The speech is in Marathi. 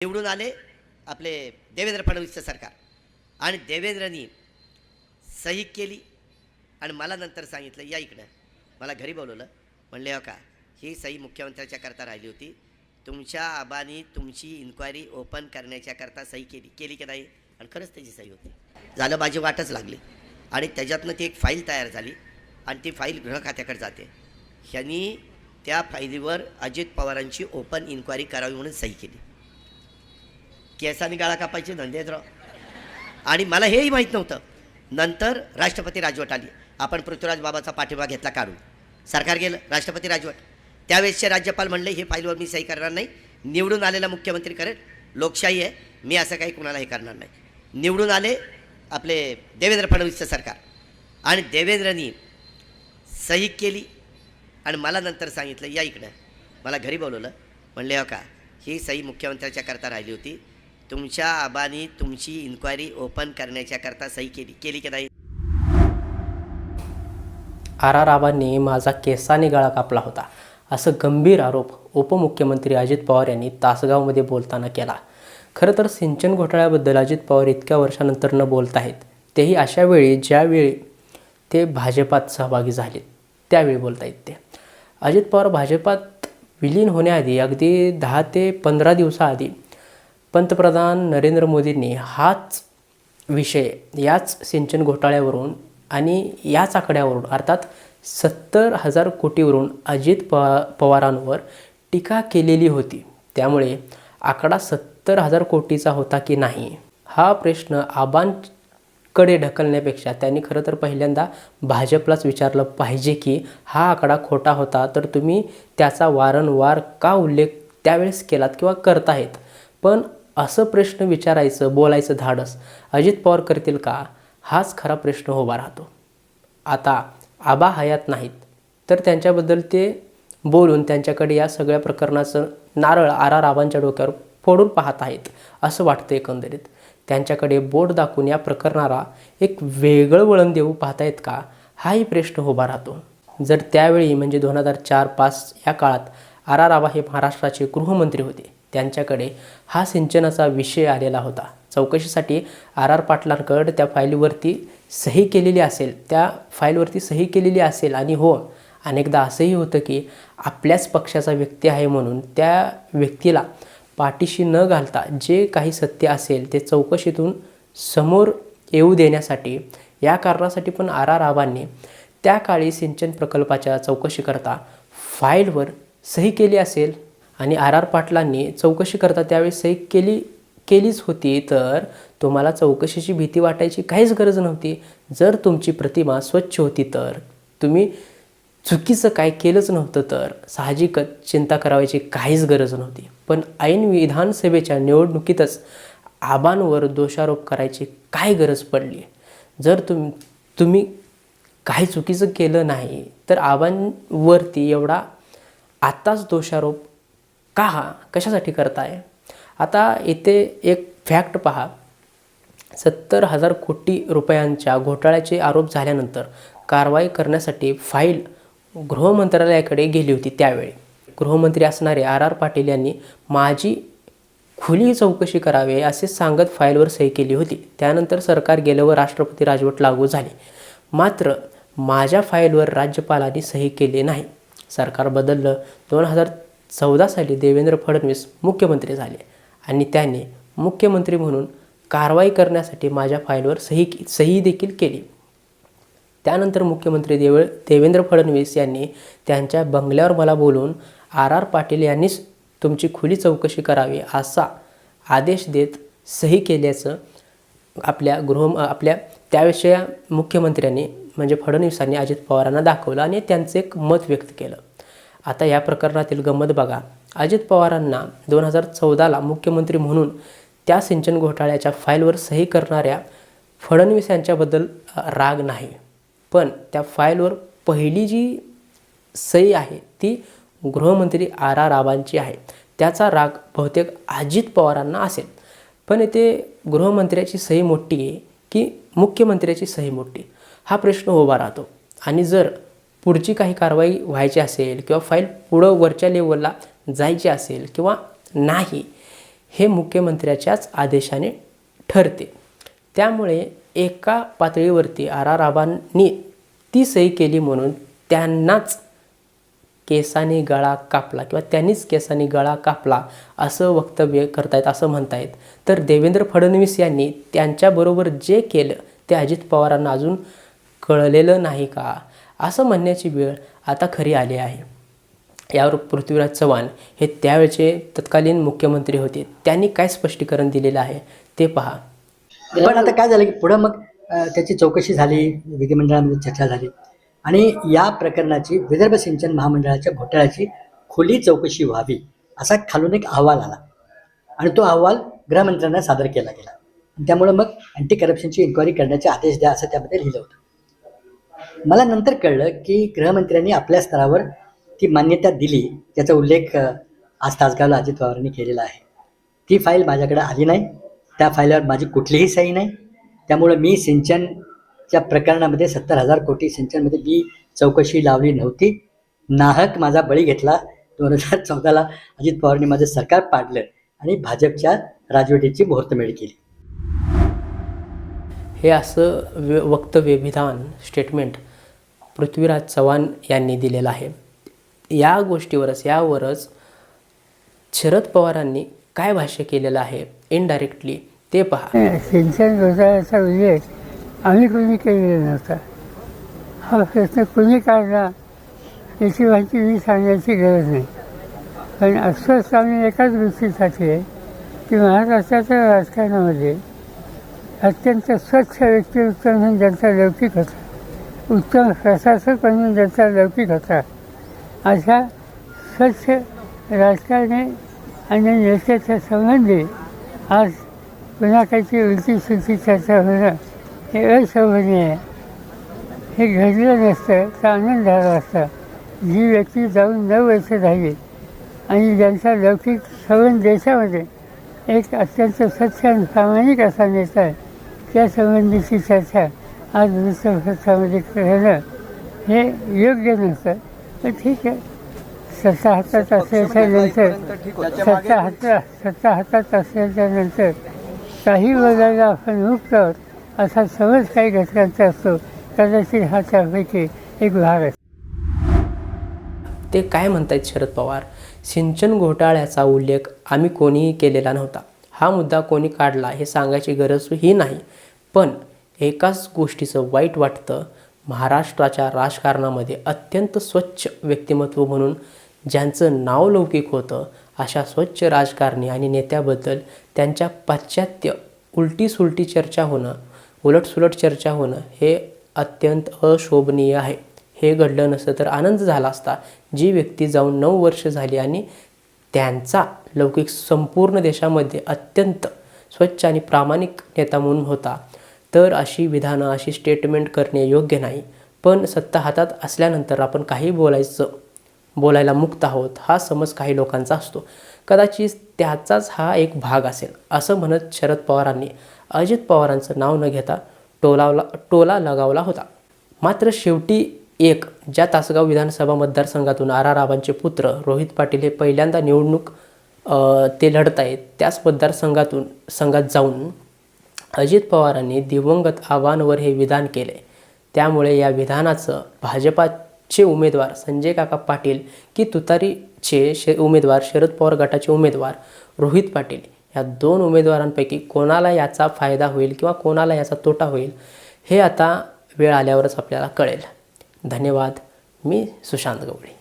निवडून आले आपले देवेंद्र फडणवीसचं सरकार आणि देवेंद्रनी सही केली आणि मला नंतर सांगितलं या इकडं मला घरी बोलवलं म्हणले हो का ही सही मुख्यमंत्र्याच्या करता राहिली होती तुमच्या आबानी तुमची इन्क्वायरी ओपन करण्याच्या करता सही केली की नाही आणि खरंच त्याची सही होती झालं माझी वाटच लागली आणि त्याच्यातनं ती एक फाईल तयार झाली आणि ती फाईल गृह खात्याकडे जाते ह्यांनी त्या फाईलीवर अजित पवारांची ओपन इन्क्वायरी करावी म्हणून सही केली केसाने गाळा कापायचे धंदेत राव आणि मला हेही माहीत नव्हतं नंतर राष्ट्रपती राजवट आली आपण पृथ्वीराज बाबाचा पाठिंबा घेतला काढून सरकार गेलं राष्ट्रपती राजवट त्यावेळेसचे राज्यपाल म्हणले हे फाईलवर मी सही करणार नाही निवडून आलेला मुख्यमंत्री करेल लोकशाही आहे मी असं काही कुणाला हे करणार नाही निवडून आले आपले देवेंद्र फडणवीसचं सरकार आणि देवेंद्रनी सही केली आणि मला नंतर सांगितलं या इकडं मला घरी बोलवलं म्हणले हो का ही सही मुख्यमंत्र्याच्या करता राहिली होती तुमच्या आबानी तुमची इन्क्वायरी ओपन करण्याच्या करता सही केली की नाही आबांनी माझा केसाने गळा कापला होता असं गंभीर आरोप उपमुख्यमंत्री अजित पवार यांनी तासगावमध्ये बोलताना केला. खरं तर सिंचन घोटाळ्याबद्दल अजित पवार इतक्या वर्षानंतर न बोलत आहेत तेही अशा वेळी ज्यावेळी ते भाजपात सहभागी झाले त्यावेळी बोलत आहेत. ते अजित पवार भाजपात विलीन होण्याआधी अगदी 10 ते 15 दिवसाआधी पंतप्रधान नरेंद्र मोदींनी हाच विषय याच सिंचन घोटाळ्यावरून आणि याच आकड्यावरून अर्थात 70,000 कोटीवरून अजित पवारांवर टीका केलेली होती. त्यामुळे आकडा 70,000 कोटीचा होता की नाही हा प्रश्न आबांकडे ढकलण्यापेक्षा त्यांनी खरं तर पहिल्यांदा भाजपलाच विचारलं पाहिजे की हा आकडा खोटा होता तर तुम्ही त्याचा वारंवार का उल्लेख त्यावेळेस केलात किंवा करताहेत. पण असं प्रश्न विचारायचं बोलायचं धाडस अजित पवार करतील का हाच खरा प्रश्न उभा राहतो. आता आबा हयात नाहीत तर त्यांच्याबद्दल ते बोलून त्यांच्याकडे या सगळ्या प्रकरणाचं नारळ आबांच्या डोक्यावर फोडून पाहत आहेत असं वाटतं. एकंदरीत त्यांच्याकडे बोट दाखवून या प्रकरणाला एक वेगळं वळण देऊ पाहतायत का हाही प्रश्न उभा राहतो. जर त्यावेळी म्हणजे 2004-05 या काळात आबा हे महाराष्ट्राचे गृहमंत्री होते त्यांच्याकडे हा सिंचनाचा विषय आलेला होता. चौकशीसाठी पाटलांकडे त्या फाईलवरती सही केलेली असेल आणि हो अनेकदा असंही होतं की आपल्याच पक्षाचा व्यक्ती आहे म्हणून त्या व्यक्तीला पाठीशी न घालता जे काही सत्य असेल ते चौकशीतून समोर येऊ देण्यासाठी या कारणासाठी पण आबांनी त्या काळी सिंचन प्रकल्पाच्या चौकशी करता फाईलवर सही केली असेल आणि पाटलांनी चौकशी करता त्यावेळी सही केलीच होती तर तुम्हाला चौकशीची भीती वाटायची काहीच गरज नव्हती. जर तुमची प्रतिमा स्वच्छ होती तर तुम्ही चुकीचं काय केलंच नव्हतं तर साहजिकच चिंता करायची काहीच गरज नव्हती. पण ऐन विधानसभेच्या निवडणुकीतच आबांवर दोषारोप करायची काय गरज पडली. जर तुम्ही काही चुकीचं केलं नाही तर आबांवरती एवढा आत्ताच दोषारोप कशासाठी करताय. आता इथे एक फॅक्ट पहा 70,000 कोटी रुपयांच्या घोटाळ्याचे आरोप झाल्यानंतर कारवाई करण्यासाठी फाईल गृहमंत्रालयाकडे गेली होती. त्यावेळी गृहमंत्री असणारे पाटील यांनी माझी खुली चौकशी करावी असे सांगत फाईलवर सही केली होती. त्यानंतर सरकार गेलं व राष्ट्रपती राजवट लागू झाली. मात्र माझ्या फाईलवर राज्यपालांनी सही केली नाही. सरकार बदललं. 2014 साली देवेंद्र फडणवीस मुख्यमंत्री झाले आणि त्यांनी मुख्यमंत्री म्हणून कारवाई करण्यासाठी माझ्या फाईलवर सही देखील केली. त्यानंतर मुख्यमंत्री देवेंद्र फडणवीस यांनी त्यांच्या बंगल्यावर मला बोलून पाटील यांनीच तुमची खुली चौकशी करावी असा आदेश देत सही केल्याचं आपल्या त्याविषयी मुख्यमंत्र्यांनी म्हणजे फडणवीसांनी अजित पवारांना दाखवलं आणि त्यांचं एक मत व्यक्त केलं. आता या प्रकरणातील गंमत बघा. अजित पवारांना 2014ला मुख्यमंत्री म्हणून त्या सिंचन घोटाळ्याच्या फाईलवर सही करणाऱ्या फडणवीस यांच्याबद्दल राग नाही. पण त्या फाईलवर पहिली जी सही आहे ती गृहमंत्री आबांची आहे. त्याचा राग बहुतेक अजित पवारांना असेल. पण इथे गृहमंत्र्याची सही मोठी आहे की मुख्यमंत्र्याची सही मोठी हा प्रश्न उभा राहतो. आणि जर पुढची काही कारवाई व्हायची असेल किंवा फाईल पुढं वरच्या लेवलला जायची असेल किंवा नाही हे मुख्यमंत्र्याच्याच आदेशाने ठरते. त्यामुळे एका पातळीवरती आबांनी ती सही केली म्हणून त्यांनाच केसाने गळा कापला किंवा त्यांनीच केसाने गळा कापला असं वक्तव्य करतायत, असं म्हणतायत. तर देवेंद्र फडणवीस यांनी त्यांच्याबरोबर जे केलं ते अजित पवारांना अजून कळलेलं नाही का, असं म्हणण्याची वेळ आता खरी आली आहे. यावर पृथ्वीराज चव्हाण हे त्यावेळचे तत्कालीन मुख्यमंत्री होते. त्यांनी काय स्पष्टीकरण दिलेलं आहे ते पहा. पण आता काय झालं की पुढं मग त्याची चौकशी झाली, विधिमंडळामध्ये चर्चा झाली आणि या प्रकरणाची विदर्भ सिंचन महामंडळाच्या घोटाळ्याची खुली चौकशी व्हावी असा खालून एक अहवाल आला आणि तो अहवाल गृहमंत्र्यांना सादर केला गेला. त्यामुळं मग अँटी करप्शनची इन्क्वायरी करण्याचे आदेश द्या असं त्यामध्ये लिहिलं होतं. मला नंतर कळलं की गृहमंत्र्यांनी आपल्या स्तरावर ती मान्यता दिली, त्याचा उल्लेख आज तासगावला अजित पवारांनी केलेला आहे. ती फाईल माझ्याकडे आली नाही, त्या फाईलवर माझी कुठलीही सही नाही. त्यामुळं मी सिंचनच्या प्रकरणामध्ये 70,000 कोटी सिंचनमध्ये मी चौकशी लावली नव्हती. नाहक माझा बळी घेतला. 2014ला अजित पवारांनी माझं सरकार पाडलं आणि भाजपच्या राजवटीची मुहूर्तमेढ केली. हे असं वक्तव्य, विधान, स्टेटमेंट पृथ्वीराज चव्हाण यांनी दिलेलं आहे. यावरच शरद पवारांनी काय भाष्य केलेलं आहे इनडायरेक्टली ते पहा. सिंचन घोटाळ्याचा उल्लेख आम्ही कोणी केलेला नव्हता. हा प्रश्न कोणी काढला याची माहिती मी सांगण्याची गरज नाही. पण अस्वस्थ आम्ही एकाच गोष्टीसाठी आहे की महाराष्ट्राच्या राजकारणामध्ये अत्यंत स्वच्छ व्यक्तिमत्व म्हणून ज्यांचा लौकिक होता, उत्तम प्रशासक म्हणून ज्यांचा लौकिक होता, अशा स्वच्छ राजकारणी आणि नेत्याच्या संबंधी आज पुन्हा काहीची उलटी सुलटी चर्चा होणं हे अशोभनीय आहे. हे घडलं नसतं तर आनंद झाला असता. जी व्यक्ती जाऊन 9 वर्ष राहिली आणि ज्यांचा लौकिक संबंध देशामध्ये एक अत्यंत स्वच्छ आणि प्रामाणिक असा नेता आहे, त्या संबंधीची चर्चा आज वृत्तपत्रामध्ये करणं हे योग्य नसतं. पण ठीक आहे, सत्ता हातात असल्याच्या नंतर काही बोलायला आपण मुक्त आहोत असा समज काही घटकांचा असतो. कदाचित हा त्यापैकी एक भाग असतो. ते काय म्हणतायत शरद पवार, सिंचन घोटाळ्याचा उल्लेख आम्ही कोणीही केलेला नव्हता, हा मुद्दा कोणी काढला हे सांगायची गरज ही नाही. पण एकाच गोष्टीचं वाईट वाटतं, महाराष्ट्राच्या राजकारणामध्ये अत्यंत स्वच्छ व्यक्तिमत्व म्हणून ज्यांचं नाव लौकिक होतं, अशा स्वच्छ राजकारणी आणि नेत्याबद्दल त्यांच्या पाश्चात्य उलटीसुलटी चर्चा होणं, उलटसुलट चर्चा होणं हे अत्यंत अशोभनीय आहे. हे घडलं नसतं तर आनंद झाला असता. जी व्यक्ती जाऊन 9 वर्ष झाली आणि त्यांचा लौकिक संपूर्ण देशामध्ये अत्यंत स्वच्छ आणि प्रामाणिक नेता म्हणून होता, तर अशी विधानं, अशी स्टेटमेंट करणे योग्य नाही. पण सत्ता हातात असल्यानंतर आपण काही बोलायला मुक्त आहोत हा समज काही लोकांचा असतो. कदाचित त्याचाच हा एक भाग असेल असं म्हणत शरद पवारांनी अजित पवारांचं नाव न घेता टोला लगावला होता. मात्र शेवटी ज्या तासगाव विधानसभा मतदारसंघातून आबांचे पुत्र रोहित पाटील हे पहिल्यांदा निवडणूक ते लढत आहेत, त्याच मतदारसंघात जाऊन अजित पवारांनी दिवंगत आबांवर हे विधान केले. त्यामुळे या विधानाचं भाजपाचे उमेदवार संजय काका पाटील की तुतारीचे उमेदवार शरद पवार गटाचे उमेदवार रोहित पाटील या 2 उमेदवारांपैकी कोणाला याचा फायदा होईल किंवा कोणाला याचा तोटा होईल हे आता वेळ आल्यावरच आपल्याला कळेल. धन्यवाद. मी सुशांत गवळी.